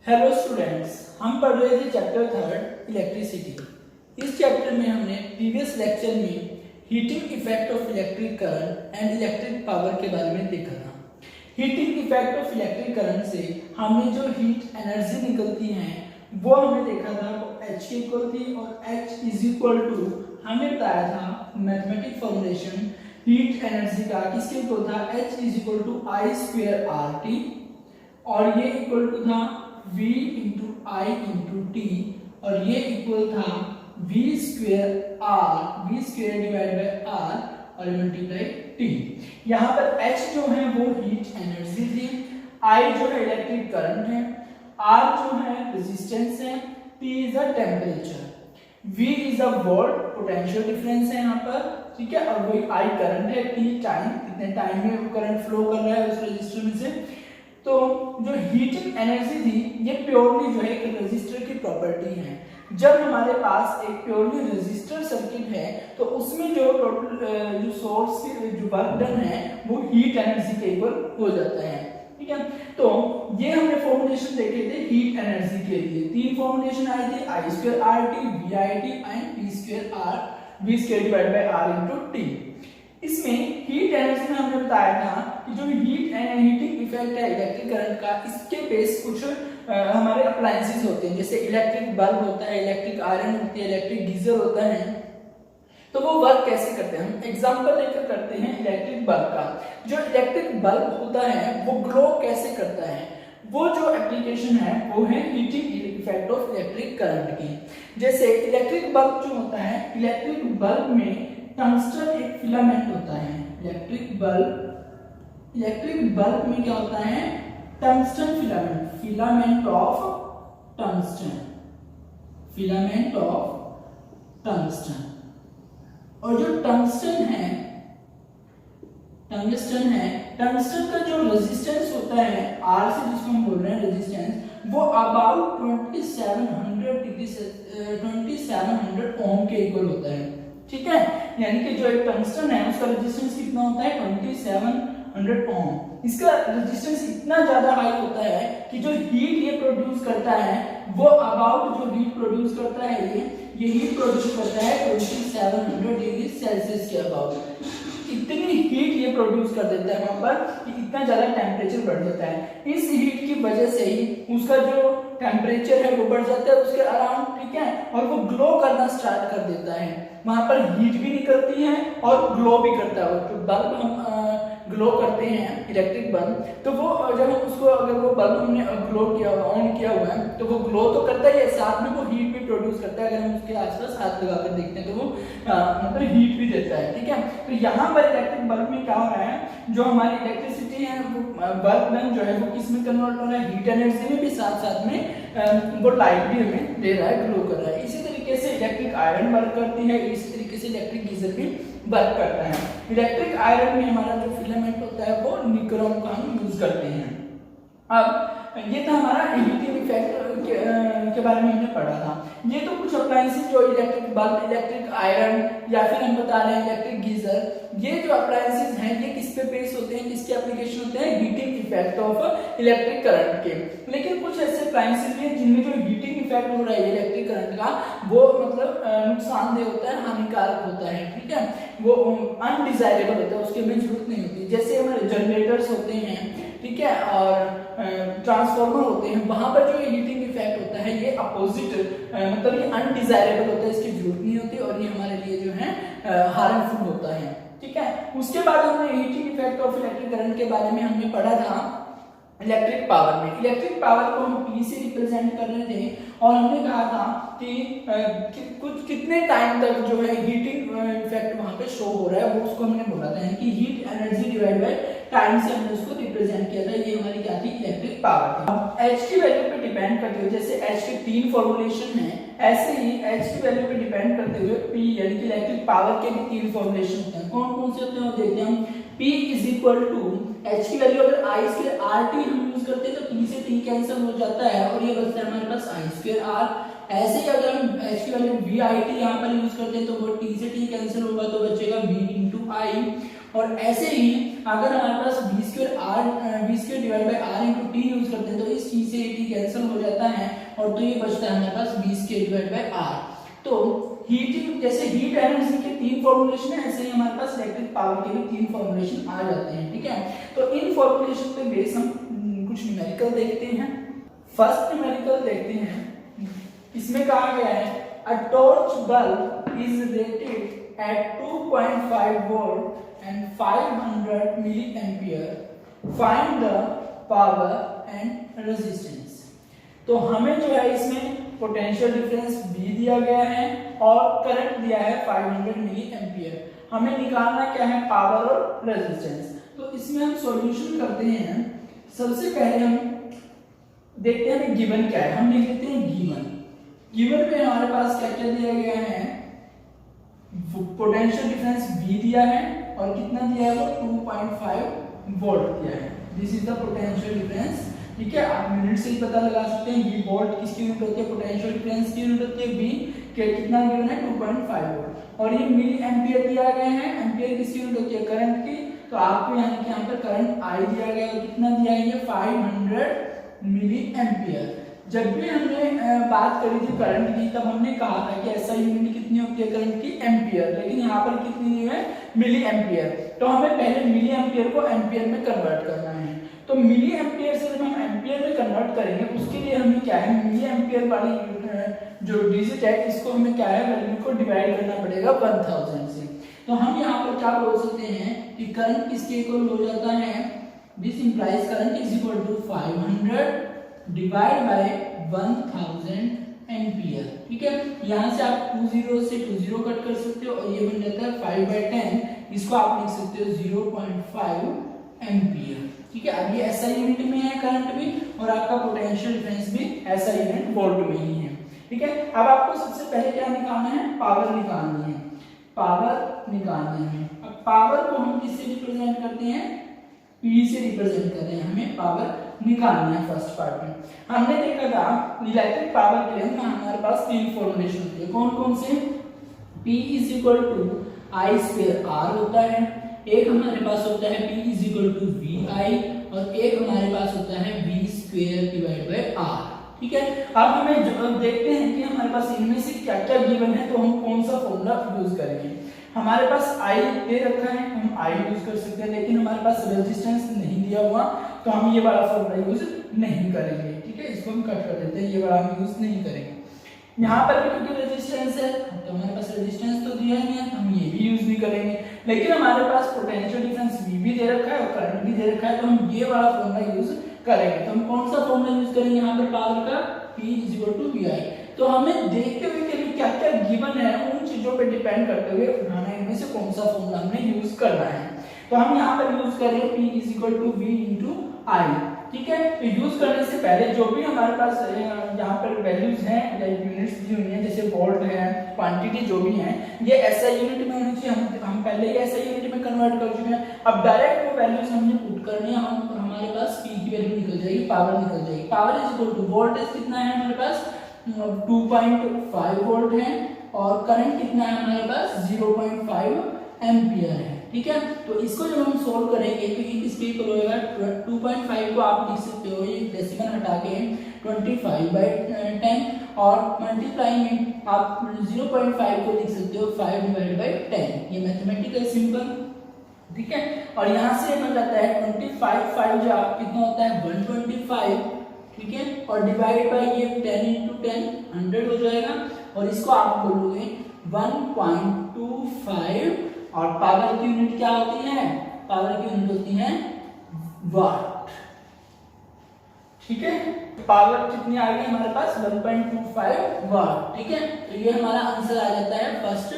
Hello students, हम पढ़ रहे थे चैप्टर थर्ड इलेक्ट्रिसिटी। इस चैप्टर में हमने प्रीवियस लेक्चर में heating effect of electric current and electric power के बारे में देखा था। Heating effect of electric current से हमें जो हीट एनर्जी निकलती है वो हमने देखा था, वो H की इक्वल थी और H इज इक्वल टू हमें बताया था मैथमेटिक फॉर्मूलेशन हीट एनर्जी का किसके इक्वल था, H is equal to I square R T और ये इक्वल टू था V into I into T और ये इक्वल था V square R, V square divide by R और मल्टीप्लाई टी। यहाँ पर H जो है वो हीट एनर्जी थी, I जो है इलेक्ट्रिक करंट है, R जो है रेजिस्टेंस है, T is a temperature, V is a volt potential difference है यहाँ पर, ठीक है। और वही I करंट है, T टाइम, कितने टाइम में वो करंट फ्लो कर रहा है उस रेजिस्टर में से। तो जो हीटिंग एनर्जी थी ये प्योरली जो है एक रेजिस्टर की प्रॉपर्टी है। जब हमारे पास एक प्योरली रेजिस्टर सर्किट है तो उसमें जो टोटल जो सोर्स जो वर्क डन है वो हीट एनर्जी के इक्वल हो जाता है, ठीक है। तो ये हमने फॉर्मूलेशन देखे थे हीट एनर्जी के लिए। तीन फॉर्मूलेशन आई थी, I square R T, V I T and V square R, V square divide by R into T. इसमें हीट एनर्जी में हमने बताया था कि जो हीटिंग इफेक्ट है इलेक्ट्रिक करंट का, इसके बेस कुछ हमारे अप्लायंसेस होते हैं, जैसे इलेक्ट्रिक बल्ब होता है, इलेक्ट्रिक आयरन होती है, इलेक्ट्रिक गीजर होता है। तो वो वर्क कैसे करते हैं, हम एग्जांपल लेकर करते हैं इलेक्ट्रिक बल्ब का। जो इलेक्ट्रिक बल्ब होता है वो ग्लो कैसे करता है, वो जो एप्लीकेशन है वो है heating effect of electric current की। जैसे इलेक्ट्रिक बल्ब जो होता है, इलेक्ट्रिक बल्ब में टंगस्टन एक फिलामेंट होता है। इलेक्ट्रिक बल्ब में क्या होता है, tungsten filament, filament of tungsten, filament of tungsten. और जो टंगस्टन है, टंगस्टन का जो रेजिस्टेंस होता है आर से जिसको हम बोल रहे हैं रेजिस्टेंस, वो अबाउट 2700 ओम के इक्वल होता है, ठीक है। यानी कि जो एक टंगस्टन है उसका रेजिस्टेंस कितना होता है 2700 ओम। इसका रेजिस्टेंस इतना ज्यादा हाई होता है कि जो हीट ये प्रोड्यूस करता है वो अबाउट जो हीट प्रोड्यूस करता है ये हीट प्रोड्यूस करता है 2700 डिग्री सेल्सियस के अबाउट। इतनी हीट ये प्रोड्यूस कर देता है वहां पर कि इतना ज्यादा टेम्परेचर बढ़ जाता है। इस हीट की वजह से ही उसका जो टेम्परेचर है वो बढ़ जाता है उसके अराउंड, ठीक है। और वो ग्लो करना स्टार्ट कर देता है, वहां पर हीट भी निकलती है और ग्लो भी करता है। तो बल्ब हम ग्लो करते हैं इलेक्ट्रिक बल्ब, तो वो जब हम उसको अगर वो बल्ब हमने ग्लो किया ऑन किया हुआ है तो वो ग्लो तो करता ही है, साथ में वो हीट भी प्रोड्यूस करता है। अगर हम उसके आसपास हाथ लगाकर देखते हैं तो वो मतलब हीट भी देता है, ठीक है। तो यहाँ पर इलेक्ट्रिक बल्ब में क्या हो रहा है, जो हमारी इलेक्ट्रिसिटी है वो बल्ब में जो है वो किस में कन्वर्ट हो रहा है, हीट एनर्जी में भी, साथ साथ में वो लाइट भी हमें दे रहा है, ग्लो कर रहा है। इसी तरीके से इलेक्ट्रिक आयरन वर्क करती है, इसी तरीके से इलेक्ट्रिक गीजर भी वर्क करता है। इलेक्ट्रिक आयरन में हमारा जो फिलामेंट होता है वो निक्रोम का हम यूज करते हैं। अब ये था हमारा हीटिंग इफेक्ट के बारे में हमने पढ़ा था। ये तो कुछ अप्लायंसेस जो इलेक्ट्रिक बल्ब, इलेक्ट्रिक आयरन या फिर हम बता रहे हैं इलेक्ट्रिक गीजर, ये जो अप्लायंसेस हैं ये किस पे बेस होते हैं, किसके एप्लीकेशन होते हैं, heating effect of electric current के। लेकिन कुछ ऐसे अप्लायंसेस भी हैं जिनमें जो हीटिंग इफेक्ट हो रहा है इलेक्ट्रिक करंट का वो मतलब नुकसानदेह होता है, हानिकारक होता है, ठीक है। वो अनडिजायरेबल होता है, उसकी हमें जरूरत नहीं होती। जैसे हमारे जनरेटर्स होते हैं, ठीक है, और ट्रांसफार्मर होते हैं, वहां पर जो हीटिंग इफेक्ट होता है ये अपोजिट मतलब ये अनडिजायरेबल होता है, इसकी जरूरत नहीं होती और ये हमारे लिए जो है हार्मफुल होता है, ठीक है। उसके बाद हमने heating effect of electric current के बारे में हमने पढ़ा था इलेक्ट्रिक पावर में। इलेक्ट्रिक पावर को हम P से रिप्रेजेंट कर रहे थे और हमने कहा था कि कुछ कितने टाइम तक जो है हीटिंग इफेक्ट वहां पे शो हो रहा है वो उसको हमने बोला था कि heat energy divide by time से हमने उसको रिप्रेजेंट किया था। ये हमारी क्या थी, इलेक्ट्रिक पावर थी। अब H की वैल्यू पे डिपेंड करते हुए, जैसे H के तीन फॉर्मूलेशन हैं, ऐसे ही H की वैल्यू पे डिपेंड करते हुए P यानी कि इलेक्ट्रिक पावर के भी तीन फॉर्मूलेशन होते हैं। कौन कौन से होते हैं वो देखते हैं हम। P is equal to H की वैल्यू अगर I स्क्वायर आर टी हम यूज करते हैं तो P से T कैंसिल हो जाता है और ये बचता है हमारे पास I स्क्वायर आर। ऐसे ही अगर हम H की वैल्यू वी आई टी यहाँ पर यूज करते हैं तो वो T से T कैंसिल होगा तो बचेगा V इंटू आई। और ऐसे ही अगर हमारे पास V square R v square divide by r into T use करते हैं तो इस चीज से टी कैंसिल हो जाता है और तो ये बचता है हमारे पास v square divide by r। तो हीटिंग जैसे हीट एनर्जी के 3 फॉर्मूलेशन है, ऐसे ही हमारे पास इलेक्ट्रिक पावर के भी 3 फॉर्मूलेशन आ जाते हैं, ठीक है। तो इन फॉर्मूलेशन पे बेस हम कुछ न्यूमेरिकल देखते हैं। फर्स्ट न्यूमेरिकल देखते हैं, इसमें कहा गया है a torch bulb is rated at 2.5 volt and 500 milliampere, find the power and resistance. तो हमें जो है इसमें पोटेंशियल डिफरेंस V दिया गया है और करंट दिया है 500 मिली एम्पियर। हमें निकालना क्या है, पावर और रेजिस्टेंस। तो इसमें हम सॉल्यूशन करते हैं। सबसे पहले हम देखते हैं गिवन क्या है, हम लिख लेते हैं गिवन। गिवन में हमारे पास क्या क्या दिया गया है, पोटेंशियल डिफरेंस V दिया है और कितना दिया है वो 2.5 वोल्ट दिया है। This is the potential difference, ठीक है। आप मिनट से ही पता लगा सकते हैं V वोल्ट किसकी यूनिट होती है, पोटेंशियल डिफरेंस की यूनिट होती है V के कितना गिवन है 2.5 वोल्ट। और ये मिली एम्पियर दिया गया है, एम्पियर किसकी यूनिट होती है, करंट की। तो आपको यहाँ पर करंट I दिया गया है, कितना दिया है ये 500 मिली एम्पियर। जब भी हमने बात करी थी करंट की तब हमने कहा था कि ऐसा यूनिट कितनी होती है करंट की, एम्पियर, लेकिन यहाँ पर कितनी है मिली एम्पियर। तो हमें पहले मिली एम्पियर को एम्पियर में कन्वर्ट करना है। तो मिली एम्पियर से जब हम एम्पियर में कन्वर्ट करेंगे उसके लिए हमें क्या है, मिली एम्पियर वाली जो डिजिट है इसको हमें क्या है, वैल्यू को डिवाइड करना पड़ेगा 1000 से। तो हम यहाँ पर क्या बोल सकते हैं कि करंट किसके इक्वल हो जाता है, this implies current is equal to 500 divide by 1000 ampere, ठीक है। यहाँ से आप 20 से 20 कट कर सकते हो और ये बन जाता है 5/10, इसको आप लिख सकते हो 0.5 एम्पियर, ठीक है। अब ये SI यूनिट में है करंट भी और आपका पोटेंशियल डिफरेंस भी SI यूनिट वोल्ट में ही है, ठीक है। अब आपको सबसे पहले क्या निकालना है, पावर निकालनी है, पावर निकालनी है। अब पावर को हम किससे रिप्रेजेंट करते हैं, P से रिप्रेजेंट करते हैं, हमें पावर निकालनी है। फर्स्ट पार्ट में हमने देखा था इलेक्ट्रिक पावर के लिए हमारे पास 3 फॉर्मूलेशन होते हैं, कौन कौन से, P is equal to I square R होता है, एक हमारे पास होता है P is equal to VI और एक हमारे पास होता है V square divide by R, ठीक है। अब हमें देखते हैं कि हमारे पास इनमें से क्या क्या गिवन है, तो हम कौन सा फॉर्मूला यूज करेंगे। हमारे पास I दे रखा है, हम I यूज कर सकते हैं, लेकिन हमारे पास रेजिस्टेंस नहीं दिया हुआ तो हम ये वाला फॉर्मूला यूज नहीं करेंगे, ठीक है। इसको हम कट कर देते हैं, ये वाला हम यूज नहीं करेंगे। यहाँ पर भी क्योंकि रेजिस्टेंस है तो हमारे पास रेजिस्टेंस तो दिया ही है, हम ये भी यूज नहीं करेंगे। लेकिन हमारे पास पोटेंशियल डिफरेंस V भी दे रखा है और करंट भी दे रखा है, तो हम ये वाला फॉर्मूला यूज करेंगे। तो हम कौन सा फॉर्मूला यूज करेंगे यहाँ पर पावर का, P is equal to VI। तो हमें देखते हुए कि क्या क्या गिवन है उन चीजों पे डिपेंड करते हुए हमें इनमें से कौन सा फॉर्मूला हमने यूज करना है। तो हम यहाँ पर यूज करेंगे P is equal to V into I, ठीक है। तो यूज करने से पहले जो भी हमारे पास यहाँ पर वैल्यूज हैं या यूनिट्स दी हुई हैं, जैसे वोल्ट है, क्वांटिटी जो भी है, ये SI यूनिट में होनी चाहिए। हम पहले ही SI यूनिट में कन्वर्ट कर चुके हैं। अब डायरेक्ट वो वैल्यूज हमने पुट करनी है, हमारे पास P की वैल्यू निकल जाएगी, पावर निकल जाएगी। Power is equal to voltage कितना है हमारे पास 2.5 वोल्ट है और करंट कितना है हमारे पास 0.5 एम्पियर है, ठीक है। तो इसको जब हम सोल्व करेंगे तो ये किसके इक्वल होगा, 2.5 को आप लिख सकते हो ये डेसिमल हटा के 25/10 और मल्टीप्लाई में आप 0.5 को लिख सकते हो 5/10। ये मैथमेटिकल सिंपल, ठीक है। और यहाँ से बन जाता है 25 जो आप कितना होता है 125, ठीक है। और डिवाइड बाय ये 10 into 10 100 हो जाएगा और इसको आप बोलोगे 1.25 और पावर की यूनिट क्या होती है, पावर की यूनिट होती है वाट, ठीक है। पावर कितनी आ गई हमारे पास 1.25 वाट, ठीक है। तो ये हमारा आंसर आ जाता है फर्स्ट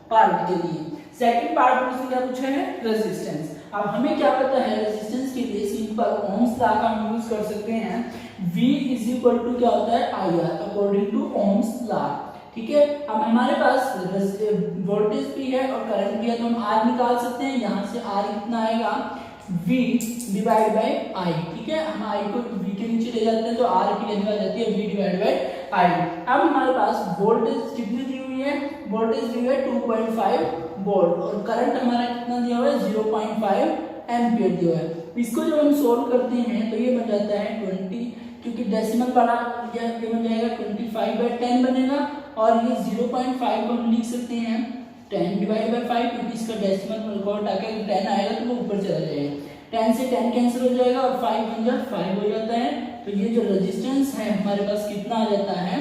पार्ट के लिए। सेकंड पार्ट में से क्या पूछा है, रेजिस्टेंस। अब हमें क्या पता है रेजिस्टेंस के लिए सिंपल ओम्स लॉ का हम यूज कर सकते हैं। V इज इक्वल टू क्या होता है IR according to Ohm's law, ठीक है। अब हमारे पास वोल्टेज भी है और करंट भी है, तो हम R निकाल सकते हैं। यहाँ से R कितना आएगा V डिवाइड बाय I, ठीक है। हम I को V के नीचे ले जाते हैं तो R की वैल्यू आ जाती है V डिवाइड बाय I। अब हमारे पास वोल्टेज कितनी दी हुई है, वोल्टेज दी हुई है 2.5 वोल्ट और करंट हमारा कितना दिया हुआ है 0.5 एम्पियर दिया हुआ है। इसको जब हम सोल्व करते हैं तो ये बन जाता है 20, क्योंकि डेसिमल वाला ये बन जाएगा 25/10 बनेगा, और ये 0.5 को हम लिख सकते हैं 10/5, क्योंकि इसका डेसिमल को हटा के 10 आएगा तो वो ऊपर चला जाएगा, 10 से 10 कैंसिल हो जाएगा और 5 × 5 हो जाता है। तो ये जो रेजिस्टेंस है हमारे पास कितना आ जाता है,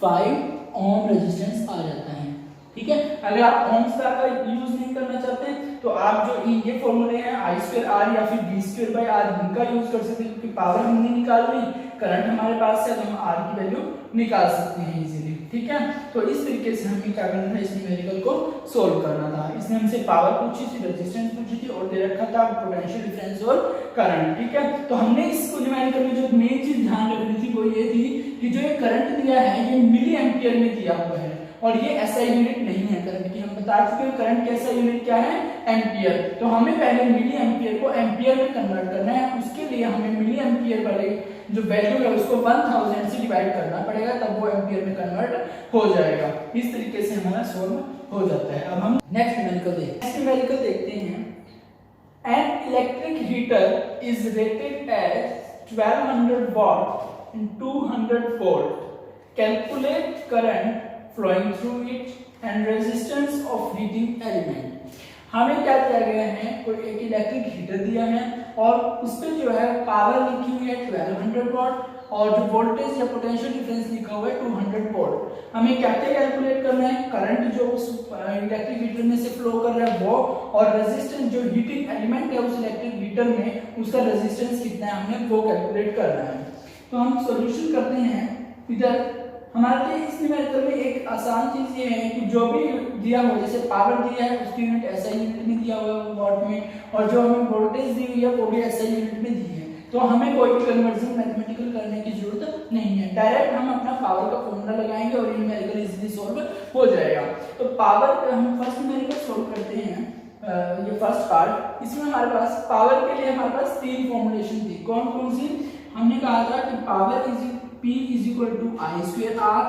5 ओम रेजिस्टेंस आ जाता है। ठीक है, अगर आप ओम्स लॉ का यूज नहीं करना चाहते तो आप जो ये फॉर्मूले हैं I²R या फिर V²/R इनका यूज कर सकते हैं, क्योंकि पावर हमने निकालनी, करंट हमारे पास है तो हम R की वैल्यू निकाल सकते हैं इजीली। ठीक है, तो इस तरीके से हमें क्या करना था, इस न्यूमेरिकल को सोल्व करना था। इसने हमसे पावर पूछी थी, रेजिस्टेंस पूछी थी और दे रखा था पोटेंशियल डिफरेंस और करंट। ठीक है, तो हमने इस न्यूमेरिकल में जो मेन चीज ध्यान रखनी थी वो ये थी कि जो ये करंट दिया है ये मिली एम्पियर में दिया हुआ है, और ये एसआई यूनिट नहीं है करंट की। हम बता चुके हैं करंट की एसआई यूनिट क्या है, एम्पियर। तो हमें पहले मिली एम्पियर को एम्पियर में कन्वर्ट करना है, उसके लिए हमें मिली एम्पियर वाले जो वैल्यू है उसको 1000 से डिवाइड करना पड़ेगा, तब वो एम्पियर में कन्वर्ट हो जाएगा। इस तरीके से हमारा सोल्व हो जाता है। अब हम नेक्स्ट न्यूमेरिकल देखते हैं। An electric heater is rated as 1200 watt in 200 volt. Calculate current flowing through it and resistance of heating element. हमें क्या दिया गया है, कोई एक इलेक्ट्रिक हीटर दिया है और उस पे जो है पावर लिखी हुई है 1200 वाट और जो वोल्टेज या पोटेंशियल डिफरेंस लिखा हुआ है 200 वोल्ट। हमें क्या क्या कैलकुलेट करना है, करंट जो उस इलेक्ट्रिक हीटर में से फ्लो कर रहा है वो, और रेजिस्टेंस जो हीटिंग एलिमेंट है उस इलेक्ट्रिक हीटर में उसका रेजिस्टेंस कितना है हमें वो कैलकुलेट करना है। तो हम सॉल्यूशन करते हैं। इधर हमारे लिए इस न्यूमेरिकल में एक आसान चीज ये है कि जो भी दिया हुआ, जैसे पावर दिया है उसकी यूनिट एसआई यूनिट में दिया हुआ है वॉट में, और जो हमें वोल्टेज दी हुई है वो भी एसआई यूनिट में दी है। तो हमें कोई भी कन्वर्जन मैथमेटिकल करने की जरूरत नहीं है, डायरेक्ट हम अपना पावर का फॉर्मूला लगाएंगे और ये न्यूमेरिकल इजीली सॉल्व हो जाएगा। तो पावर हम फर्स्ट न्यूमेरिकल सॉल्व करते हैं, ये फर्स्ट पार्ट। इसमें हमारे पास पावर के लिए हमारे पास 3 फॉर्मुलेशन थी। कौन कौन सी, हमने कहा था कि पावर P = I²R,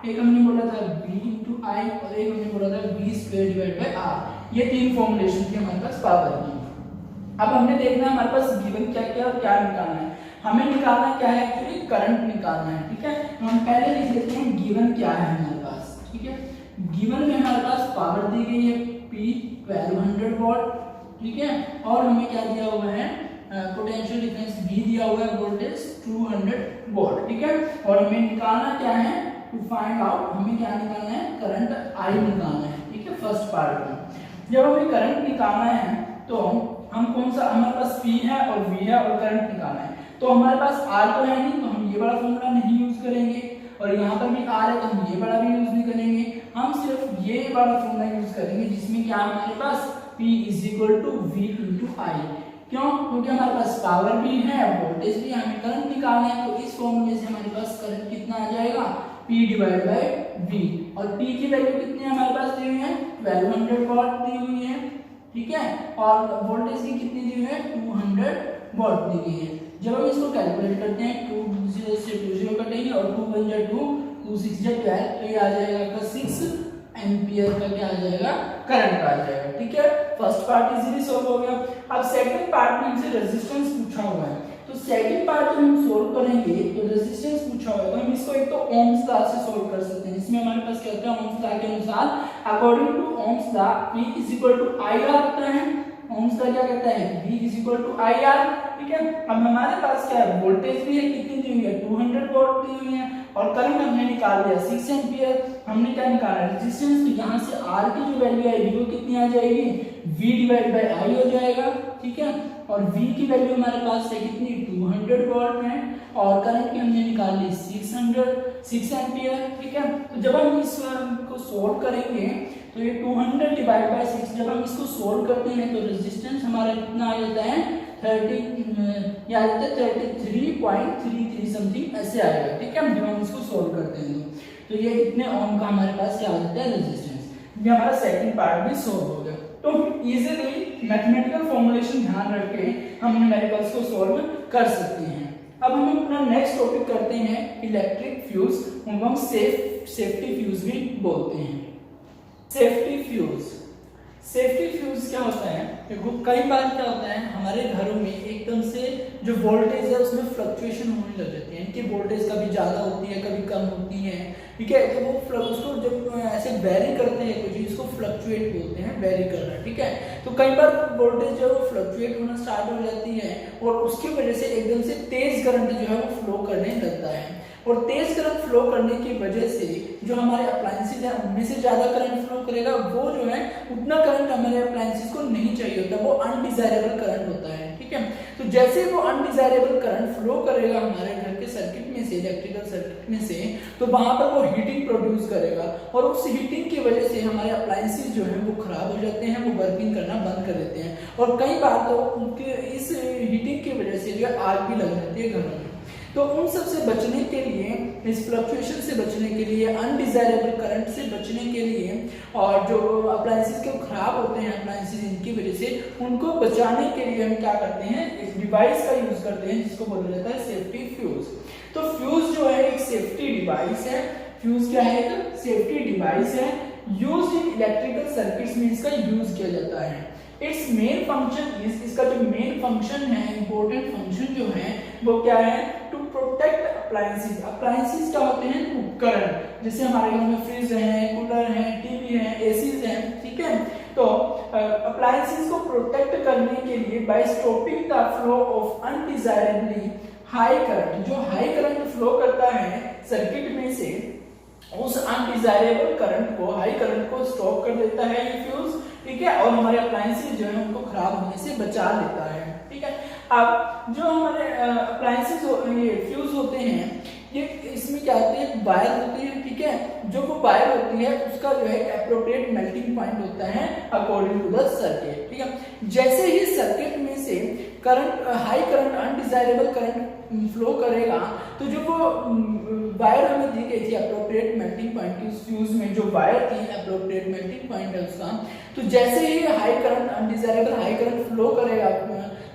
एक हमने बोला था V × I और एक हमने बोला था V²/R। ये 3 फॉर्मुलेशन थी हमारे पास पावर की। अब हमने देखना है हमारे पास गिवन क्या क्या और क्या निकालना है। हमें निकालना क्या है, एक्चुअली करंट निकालना है। ठीक है, हम पहले लिख लेते हैं गिवन क्या है हमारे पास। ठीक है, गिवन में हमारे पास पावर दी गई है P 1200 वाट। ठीक है, और हमें क्या दिया हुआ है, पोटेंशियल डिफरेंस V दिया हुआ है, वोल्टेज 200 वोल्ट। ठीक है, और हमें निकालना क्या है, टू फाइंड आउट, हमें क्या निकालना है, करंट I निकालना है। ठीक है, फर्स्ट पार्ट में जब हमें करंट निकालना है तो हम कौन सा, हमारे पास P है और V है और करंट निकालना है। तो हमारे पास R तो है नहीं, तो हम ये वाला फॉर्मूला नहीं यूज करेंगे, और यहाँ पर भी R है तो हम ये वाला भी यूज नहीं करेंगे। हम सिर्फ ये वाला फॉर्मूला यूज करेंगे जिसमें क्या हमारे पास P = V × I। क्यों, क्योंकि हमारे पास पावर भी है, वोल्टेज भी, हमें करंट निकालना है। तो इस फॉर्मूले से हमारे पास करंट कितना आ जाएगा, P/V। और P की वैल्यू कितनी है हमारे पास दी हुई है, 1200 वाट दी हुई है। ठीक है, और वोल्टेज की कितनी दी हुई है, 200 वाट दी गई है। जब हम इसको कैलकुलेट करते हैं, 2 0 से 2 0 कटेंगे और 2 1 जा 2, 2 6 जा 12, तो ये आ जाएगा आपका 6 एम्पियर का क्या आ जाएगा, करंट आ जाएगा। ठीक है, फर्स्ट पार्ट इजीली सॉल्व हो गया। अब सेकंड पार्ट में हमसे रेजिस्टेंस पूछा हुआ है, तो सेकंड पार्ट जब हम सोल्व करेंगे तो रेजिस्टेंस पूछा हुआ है, तो हम इसको एक तो ओम्स लॉ से सोल्व कर सकते हैं। इसमें हमारे पास क्या होता है, ओम्स लॉ के अनुसार according to Ohm's law P = IR होता है। ओम्स लॉ क्या कहता है, V = IR। ठीक है, अब हमारे पास क्या है, वोल्टेज भी है, कितनी दी हुई है, 200 वोल्ट दी हुई है, और करंट हमने निकाल दिया 6 एम्पियर। हमने क्या निकाला, रेजिस्टेंस, तो यहाँ से R की जो वैल्यू आएगी वो कितनी आ जाएगी, V/I हो जाएगा। ठीक है, और V की वैल्यू हमारे पास है कितनी, 200 वोल्ट है, और करंट की हमने निकाल ली 6 एम्पियर। ठीक है, तो जब हम इसको सोल्व करेंगे तो ये 200 / 6, जब हम इसको सोल्व करते हैं तो रेजिस्टेंस हमारा कितना आ जाता है, 33.33 समथिंग ऐसे आएगा। ठीक है, जब हम इसको सोल्व करते हैं तो ये इतने ओम का हमारे पास क्या आ जाता है, रेजिस्टेंस। ये हमारा सेकंड पार्ट भी सोल्व हो गया। तो इजीली मैथमेटिकल फॉर्मुलेशन ध्यान रख के हम न्यूमेरिकल्स को सोल्व कर सकते हैं। अब हम अपना नेक्स्ट टॉपिक करते हैं इलेक्ट्रिक फ्यूज, उनको हम सेफ्टी फ्यूज भी बोलते हैं। सेफ्टी फ्यूज, सेफ्टी फ्यूज क्या होता है, देखो कई बार क्या होता है हमारे घरों में एकदम से जो वोल्टेज है उसमें फ्लक्चुएशन होने लग जाती है, इनकी वोल्टेज कभी ज्यादा होती है कभी कम होती है, ठीक है। तो वो उसको जब ऐसे वेरी करते हैं कुछ, इसको फ्लक्चुएट बोलते हैं, वेरी करना, ठीक है। तो कई बार वोल्टेज जो है वो फ्लक्चुएट होना स्टार्ट हो जाती है और उसकी वजह से एकदम से तेज करंट जो है वो फ्लो करने लगता है, और तेज करंट फ्लो करने की वजह से जो हमारे अप्लायंसेस है उनमें से ज्यादा करंट फ्लो करेगा, वो जो है उतना करंट हमारे अप्लायंसेस को नहीं चाहिए होता, वो अनडिजायरेबल करंट होता है, ठीक है। तो जैसे वो अनडिजायरेबल करंट फ्लो करेगा हमारे घर के सर्किट में से, इलेक्ट्रिकल सर्किट में से, तो वहां पर वो हीटिंग प्रोड्यूस करेगा और उस हीटिंग की वजह से हमारे अप्लायंसेस जो है वो खराब हो जाते हैं, वो वर्किंग करना बंद कर देते हैं, और कई बार तो उनके इस हीटिंग की वजह से जो आग भी लग जाती है घरों में। तो उन सब से बचने के लिए, इस फ्लक्चुएशन से बचने के लिए, अनडिजायरेबल करंट से बचने के लिए, और जो अप्लायंसेस के खराब होते हैं अप्लायंसेस इनकी वजह से, उनको बचाने के लिए हम क्या करते हैं, एक डिवाइस का यूज करते हैं जिसको बोला जाता है सेफ्टी फ्यूज। तो फ्यूज जो है एक सेफ्टी डिवाइस है, फ्यूज क्या है, एक सेफ्टी डिवाइस है, यूज्ड इन इलेक्ट्रिकल सर्किट्स में इसका यूज किया जाता है। इट्स मेन फंक्शन इज, इसका जो मेन फंक्शन है, इंपॉर्टेंट फंक्शन जो है वो क्या है, टू प्रोटेक्ट अप्लायंसेस। अप्लायंसेस क्या होते हैं, उपकरण, जैसे हमारे घर में फ्रिज है, कूलर है, टीवी है, एसीज है, ठीक है। तो अप्लायंसेस को प्रोटेक्ट करने के लिए by stopping the flow of undesirably high current, जो हाई करंट फ्लो करता है सर्किट में से, उस अनडिजायरेबल करंट को, हाई करंट को स्टॉप कर देता है ये फ्यूज, ठीक है, और हमारे अप्लायंसेस जो है उनको खराब होने से बचा लेता है, ठीक है। अब जो हमारे अप्लायंसेस ये फ्यूज होते हैं, ये इसमें क्या होते हैं, वायर होते हैं, ठीक है। जो वो वायर होती है उसका जो है एप्रोप्रिएट मेल्टिंग पॉइंट होता है अकॉर्डिंग टू द सर्किट, ठीक है। जैसे ही सर्किट में से current, high current, undesirable current flow करेगा, तो जो वो वायर हमें दी गई थी अप्रोप्रिएट मेल्टिंग पॉइंट की, उस फ्यूज में जो वायर थी अप्रोप्रिएट मेल्टिंग पॉइंट है उसका, तो जैसे ही high current, undesirable high current flow करेगा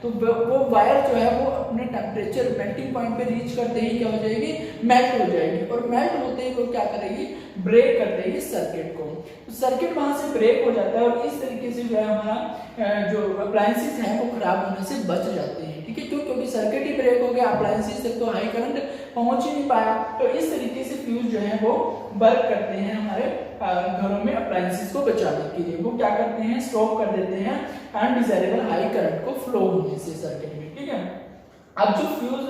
तो वो वायर जो है वो अपने टेम्परेचर मेल्टिंग पॉइंट पे रीच करते ही क्या हो जाएगी, मेल्ट हो जाएगी, और मेल्ट होते ही वो क्या करेगी, ब्रेक कर देगी सर्किट को। तो सर्किट वहां से ब्रेक हो जाता है और इस तरीके से जो है हमारा जो अप्लायंसेस हैं वो खराब होने से बच जाते हैं, ठीक है। क्योंकि सर्किट ही ब्रेक हो गया, अप्लायंसेस तक तो हाई करंट पहुंच ही नहीं पाया, तो इस तरीके से फ्यूज जो है वो वर्क करते हैं हमारे घरों में अप्लायंसेस को बचाने के लिए। वो क्या करते हैं, स्टॉप कर देते हैं अनडिजायरेबल हाई करंट को फ्लो होने से सर्किट में, ठीक है। अब जो फ्यूज,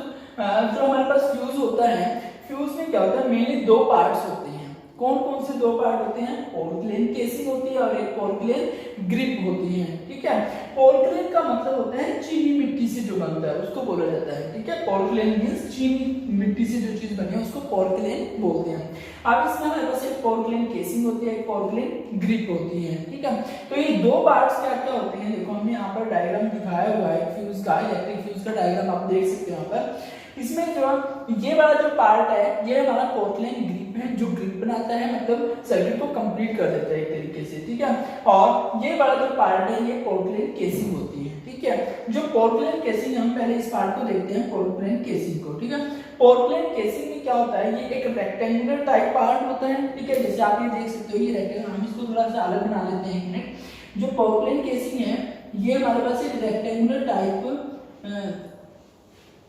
जो हमारे पास फ्यूज होता है, फ्यूज में क्या होता है, मेनली दो पार्ट्स होते हैं। कौन कौन से दो पार्ट होते हैं, पोर्टलैंड केसिंग होती है और एक पोर्टलैंड ग्रिप होती है, ठीक है। पोर्टलैंड का मतलब होता है चीनी मिट्टी से जो बनता है उसको बोला जाता है, ठीक है। पोर्टलैंड मींस चीनी मिट्टी से जो चीज बनी है उसको पोर्टलैंड बोलते हैं। अब इसमें हमारे पास एक पोर्टलैंड केसिंग होती है, एक पोर्टलैंड ग्रिप होती है, ठीक है। तो ये दो पार्ट्स क्या क्या होते हैं, देखो हमने यहाँ पर डायग्राम दिखाया हुआ है फ्यूज का, इलेक्ट्रिक फ्यूज का डायग्राम आप देख सकते हो यहाँ पर। इसमें जो ये वाला जो पार्ट है ये हमारा पोर्टलैंड ग्रिप है, जो ग्रिप बनाता है, मतलब सर्किट को कंप्लीट कर देता है एक तरीके से, ठीक है। और ये वाला जो पार्ट है ये पोर्टलैंड केसिंग होती है, ठीक है। जो पोर्टलैंड केसिंग, हम पहले इस पार्ट को देखते हैं, पोर्टलैंड केसिंग को, ठीक है। पोर्टलैंड केसिंग में क्या होता है, ये एक रेक्टेंगुलर टाइप पार्ट होता है, ठीक है। जैसे आप ये देख सकते हो ये रेक्टेंगल, हम इसको थोड़ा सा अलग बना लेते हैं एक मिनट। जो पोर्टलैंड केसिंग है ये हमारे पास एक रेक्टेंगुलर टाइप,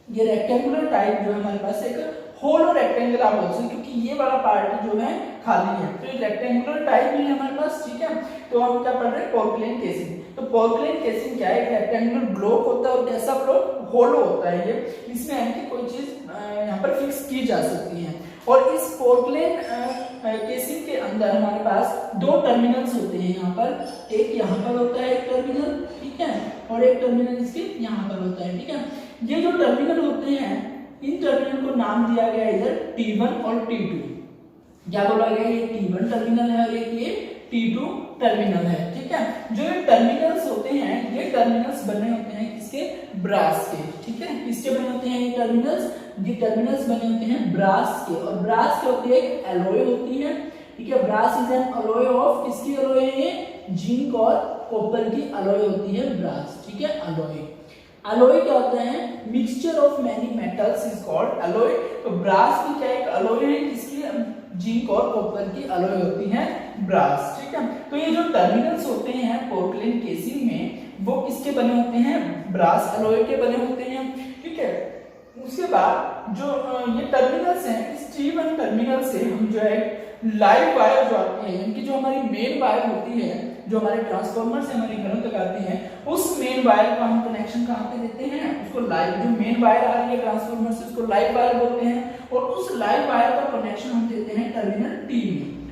ये रेक्टेंगुलर टाइप जो हमारे पास एक होलो रेक्टेंगल आप बोल सकते, क्योंकि ये वाला पार्ट जो है खाली है, तो ये रेक्टेंगुलर टाइप में है हमारे पास, ठीक है। तो हम क्या पढ़ रहे हैं, पोर्टलैंड केसिंग। तो पोर्टलैंड केसिंग क्या है, एक रेक्टेंगुलर ब्लॉक होता है, और कैसा ब्लॉक, होलो होता है ये, इसमें है कि कोई चीज यहाँ पर फिक्स की जा सकती है। और इस पोर्टलैंड केसिंग के अंदर हमारे पास दो टर्मिनल्स होते हैं, यहाँ पर एक यहाँ पर होता है एक टर्मिनल, ठीक है, और एक टर्मिनल इसके यहाँ पर होता है, ठीक है। ये जो टर्मिनल होते हैं इन टर्मिनल को नाम दिया गया है इधर T1 और T2। क्या बोला गया, ये T1 टर्मिनल है और एक ये T2 टर्मिनल है, ठीक है। जो ये टर्मिनल्स होते हैं ये टर्मिनल्स बने होते हैं किसके, ब्रास के, ठीक है। किसके बने होते हैं ये टर्मिनल्स, ये टर्मिनल्स बने होते हैं ब्रास के, और ब्रास के होती है एक एलॉय होती है, ठीक है। Brass is an alloy of, किसकी अलॉय है ये, जिंक और कॉपर की अलॉय होती है ब्रास, ठीक है। अलॉय, अलॉय क्या होता है, mixture of many metals is called alloy. तो ब्रास की क्या एक अलॉय है, किसकी, जिंक और कॉपर की अलॉय होती है ब्रास, ठीक है। ठीक है। तो ये जो टर्मिनल्स होते हैं पोर्टलैंड केसिंग में वो किसके बने होते हैं, ब्रास अलॉय के बने होते हैं, ठीक है। उसके बाद जो ये टर्मिनल्स हैं, इस T1 टर्मिनल से हम जो है लाइव वायर जो आती है, यानी कि जो हमारी मेन वायर होती है जो हमारे ट्रांसफार्मर से हमारे घरों तक आती है, उस मेन वायर का हम कनेक्शन कहाँ पे देते हैं, उसको लाइव, जो मेन वायर आ रही है ट्रांसफार्मर से उसको लाइव वायर बोलते हैं, और उस लाइव वायर का कनेक्शन हम देते हैं टर्मिनल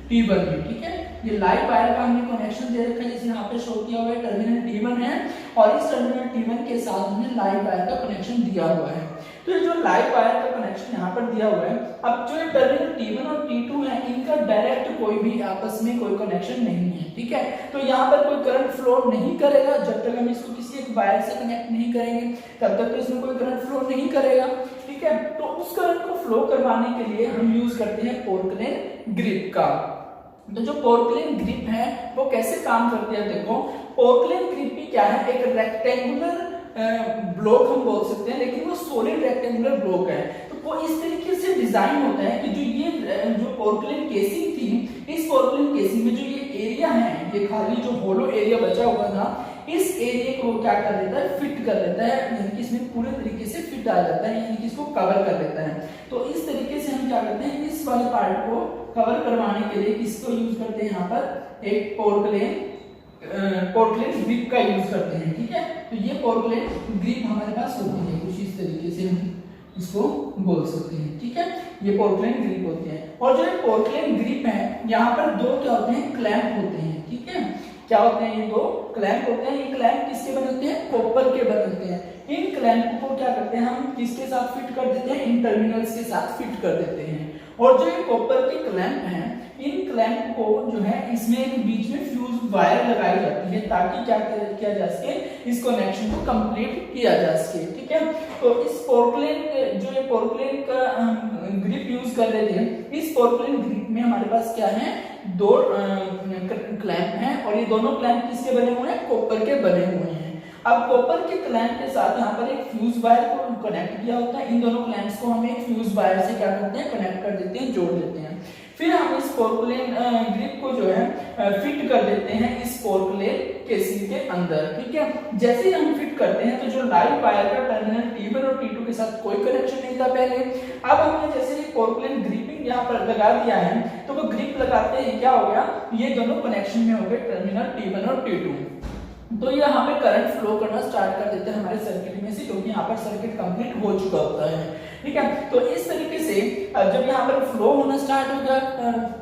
T1 में, ठीक है। ये लाइव वायर का हमने कनेक्शन दे रखा है, जैसे यहाँ पे शो किया हुआ है टर्मिनल T1 है, और इस टर्मिनल T1 के साथ हमने लाइव वायर का कनेक्शन दिया हुआ है। तो ये जो लाइव वायर का कनेक्शन यहाँ पर दिया हुआ है, अब जो ये टर्मिनल T1 और T2 है, इनका डायरेक्ट कोई भी आपस में कोई कनेक्शन नहीं है, ठीक है। तो यहाँ पर कोई करंट फ्लो नहीं करेगा, जब तक हम इसको किसी एक वायर से कनेक्ट नहीं करेंगे तब तक तो इसमें कोई करंट फ्लो नहीं करेगा, ठीक है। तो उस करंट को फ्लो करवाने के लिए हम यूज करते हैं पोर्टलैंड ग्रिप का। तो जो पोर्टलैंड ग्रिप है वो कैसे काम करती है, देखो पोर्टलैंड ग्रिप भी क्या है, एक रेक्टेंगुलर ब्लॉक हम बोल सकते हैं, लेकिन वो सॉलिड रेक्टेंगुलर ब्लॉक है। तो वो इस तरीके से डिजाइन होता है कि जो ये जो पोर्टलैंड केसिंग थी, इस पोर्टलैंड केसिंग में जो ये एरिया है, ये खाली जो होलो एरिया बचा हुआ था, इस एरिया को क्या कर देता है, फिट कर देता है, यानी कि इसमें पूरे तरीके से फिट आ जाता है, यानी कि इसको कवर कर देता है। तो इस तरीके से हम क्या करते हैं, इस वाले पार्ट को कवर करवाने के लिए किसको यूज करते हैं, यहाँ पर एक पोर्टलैंड ग्रिप का यूज करते हैं, ठीक है। तो ये पोर्टलैंड ग्रिप हमारे पास होती है, कुछ इस तरीके से हम इसको बोल सकते हैं, ठीक है। ये पोर्टलैंड ग्रिप होते हैं, और जो ये पोर्टलैंड ग्रिप है, यहाँ पर दो क्या होते हैं, क्लैंप होते हैं, ठीक है। क्या होते हैं, ये दो क्लैंप होते हैं। ये क्लैंप किसके बने होते हैं, कॉपर के बने होते हैं। इन क्लैंप को क्या करते हैं हम, किसके साथ फिट कर देते हैं, इन टर्मिनल्स के साथ फिट कर देते हैं। और जो ये कॉपर के क्लैंप हैं, इन क्लैंप को जो है इसमें एक बीच में फ्यूज वायर लगाई जाती है, ताकि क्या किया जा सके, इस कनेक्शन को कंप्लीट किया जा सके, ठीक है। तो इस पोर्टलैंड जो ये पोर्टलैंड का ग्रिप यूज कर रहे थे, इस पोर्टलैंड ग्रिप में हमारे पास क्या है, दो क्लैंप हैं, और ये दोनों क्लैंप किसके बने हुए हैं, कॉपर के बने हुए हैं। अब कॉपर के क्लैंप के साथ यहाँ पर एक फ्यूज वायर को कनेक्ट किया होता है। इन दोनों क्लैंप्स को हम एक फ्यूज वायर से क्या करते हैं, कनेक्ट कर देते हैं, जोड़ देते हैं। फिर हम इस पोर्टलैंड ग्रिप को जो है फिट कर देते हैं इस पोर्टलैंड केसिंग के अंदर, ठीक है। जैसे ही हम फिट करते हैं, तो जो लाइव वायर का टर्मिनल T1 और T2 के साथ कोई कनेक्शन नहीं था पहले, अब हमने जैसे ही पोर्टलैंड ग्रिपिंग यहाँ पर लगा दिया है, तो वो ग्रिप लगाते ही क्या हो गया, ये दोनों कनेक्शन में हो गए टर्मिनल T1 और T2। तो ये यहाँ पे करंट फ्लो करना स्टार्ट कर देते हैं हमारे सर्किट में से, क्योंकि यहाँ पर सर्किट कंप्लीट हो चुका होता है, ठीक है। तो इस तरीके से जब यहाँ पर फ्लो होना स्टार्ट होगा,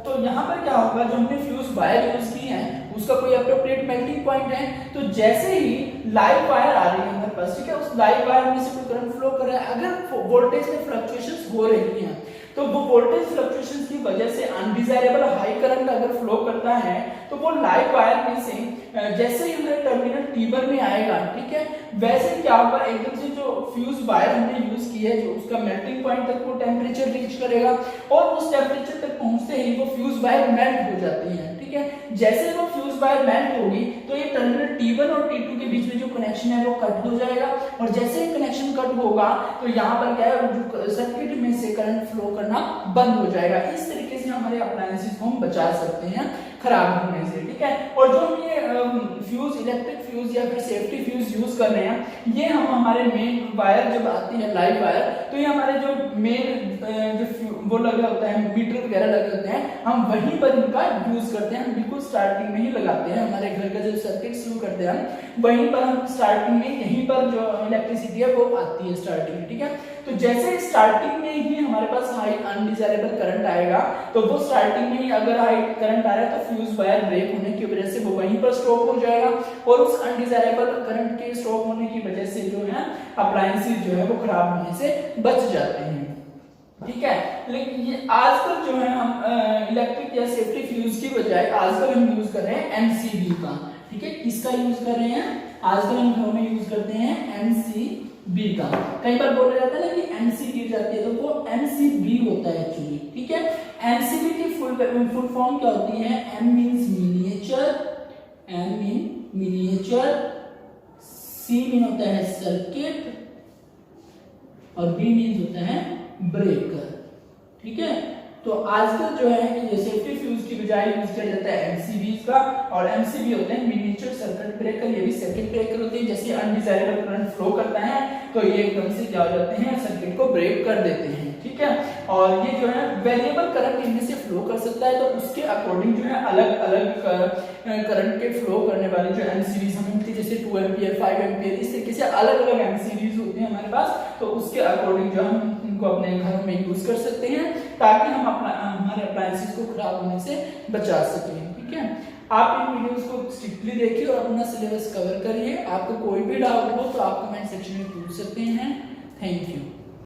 तो यहाँ पर क्या होगा, जो हमने फ्यूज वायर यूज की है उसका कोई अप्रोप्रिएट मेल्टिंग पॉइंट है। तो जैसे ही लाइव वायर आ रही है हमारे पास, ठीक है, उस लाइव वायर में से कोई करंट फ्लो कर रहा है, अगर वोल्टेज में फ्लक्चुएशंस हो रही हैं, तो वो वोल्टेज फ्लक्चुएशंस की वजह से अनडिजायरेबल हाई करंट अगर फ्लो करता है, तो वो लाइव वायर में से जैसे ही हमारे टर्मिनल T1 में आएगा, ठीक है, वैसे क्या होगा, एकदम से जो फ्यूज वायर हमने यूज की है, जो उसका मेल्टिंग पॉइंट तक वो टेम्परेचर रीच करेगा, और उस टेम्परेचर तक पहुंचते ही वो फ्यूज वायर मेल्ट हो जाती है, ठीक है। जैसे वो फ्यूज वायर मेल्ट होगी, तो ये टर्मिनल T1 और T2 के बीच में जो कनेक्शन है वो कट हो जाएगा, और जैसे ही कनेक्शन कट होगा, तो यहाँ पर क्या है, जो सर्किट में से करंट फ्लो करना बंद हो जाएगा। इस तरीके से हमारे अप्लायंसेस को हम बचा सकते हैं खराब होने से, ठीक है। और जो हम ये फ्यूज, इलेक्ट्रिक फ्यूज या फिर सेफ्टी फ्यूज यूज कर रहे हैं, ये हम हमारे मेन वायर जब आती है लाइव वायर, तो ये हमारे जो मेन जो वो लगे होता है, मीटर वगैरह लगे होते हैं, हम वहीं पर इनका यूज करते हैं। हम बिल्कुल स्टार्टिंग में ही लगाते हैं, हमारे घर का जो सर्किट शुरू करते हैं हम वहीं पर, हम स्टार्टिंग में यहीं पर जो इलेक्ट्रिसिटी है वो आती है स्टार्टिंग में, ठीक है। तो जैसे स्टार्टिंग में ही हमारे पास हाई अनडिजायरेबल करंट आएगा, तो वो स्टार्टिंग में ही अगर हाई करंट आ रहा है, तो फ्यूज वायर ब्रेक होने की वजह से वो वहीं पर स्टॉप हो जाएगा, और उस अनडिजायरेबल करंट के स्टॉप होने की वजह से जो है अप्लायंसेस जो है वो खराब होने से बच जाते हैं, ठीक है। लेकिन ये आजकल जो है हम इलेक्ट्रिक या सेफ्टी फ्यूज की बजाय आजकल हम यूज कर रहे हैं MCB का, ठीक है। किसका यूज कर रहे हैं, आजकल हम घरों में यूज करते हैं MCB का। कई बार बोला जाता है ना कि MC गिर जाती है, तो वो MCB होता है एक्चुअली, ठीक है। MCB की फुल फॉर्म क्या होती है, M means miniature, M mean miniature, C mean होता है सर्किट, और B मींस होता है ब्रेकर, ठीक है। तो आजकल जो है कि ये सेफ्टी फ्यूज की बजाय यूज किया जाता है एमसीबीज का, और एमसीबी होते हैं मिनिएचर सर्किट ब्रेकर, ये भी सर्किट ब्रेकर होते हैं। जैसे अनडिजायरेबल करंट फ्लो करता है तो ये एकदम से क्या हो जाते हैं, सर्किट को ब्रेक कर देते हैं, ठीक है। और ये जो है वेरिएबल करंट इनमें से फ्लो कर सकता है, तो उसके अकॉर्डिंग जो है अलग अलग करंट के फ्लो करने वाले जो एमसीबीज हम जैसे 2 एम्पीयर 5 एम्पीयर इस तरीके से अलग अलग एमसीबीज होते हैं हमारे पास, तो उसके अकॉर्डिंग जो हम इनको अपने घरों में यूज कर सकते हैं ताकि हम अपना हमारे अप्लायंसेस को खराब होने से बचा सकें, ठीक है। आप इन वीडियोस को स्ट्रिक्टली देखिए और अपना सिलेबस कवर करिए। आपको कोई भी डाउट हो तो आप कमेंट सेक्शन में पूछ सकते हैं। Thank you.